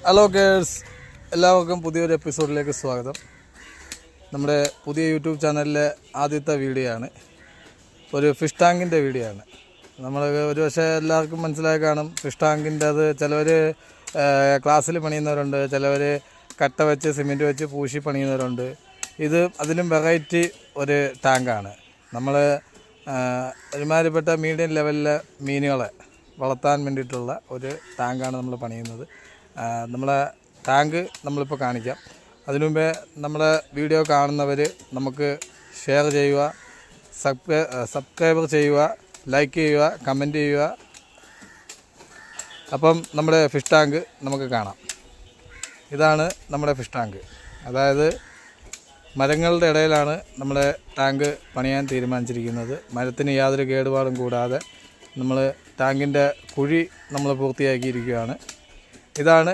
Hello girls, എല്ലാവർക്കും പുതിയൊരു എപ്പിസോഡിലേക്ക് സ്വാഗതം. നമ്മുടെ പുതിയ യൂട്യൂബ് ചാനലിലെ ആദ്യത്തെ വീഡിയോ ആണ്. ഒരു ഫിഷ് ടാങ്കിൻ്റെ വീഡിയോ ആണ്. നമ്മൾ ഒരു പക്ഷേ എല്ലാവർക്കും മനസ്സിലായി കാണും. ഫിഷ് ടാങ്കിൻ്റെ അത് ചിലവർ ക്ലാസ്സിൽ പണിയുന്നവരുണ്ട്, ചിലവർ കട്ട വെച്ച് സിമെൻറ്റ് വെച്ച് പൂശി പണിയുന്നവരുണ്ട്. ഇത് അതിലും വെറൈറ്റി ഒരു ടാങ്കാണ്. നമ്മൾ ഒരുമാതിരിപ്പെട്ട മീഡിയം ലെവലിലെ മീനുകളെ വളർത്താൻ വേണ്ടിയിട്ടുള്ള ഒരു ടാങ്കാണ് നമ്മൾ പണിയുന്നത്. നമ്മളെ ടാങ്ക് നമ്മളിപ്പോൾ കാണിക്കാം. അതിനുമുമ്പേ നമ്മളെ വീഡിയോ കാണുന്നവർ നമുക്ക് ഷെയർ ചെയ്യുക, സബ്സ്ക്രൈബർ ചെയ്യുക, ലൈക്ക് ചെയ്യുക, കമൻറ്റ് ചെയ്യുക. അപ്പം നമ്മുടെ ഫിഷ് ടാങ്ക് നമുക്ക് കാണാം. ഇതാണ് നമ്മുടെ ഫിഷ് ടാങ്ക്. അതായത് മരങ്ങളുടെ ഇടയിലാണ് നമ്മുടെ ടാങ്ക് പണിയാൻ തീരുമാനിച്ചിരിക്കുന്നത്. മരത്തിന് യാതൊരു കേടുപാടും കൂടാതെ നമ്മൾ ടാങ്കിൻ്റെ കുഴി നമ്മൾ പൂർത്തിയാക്കിയിരിക്കുകയാണ്. ഇതാണ്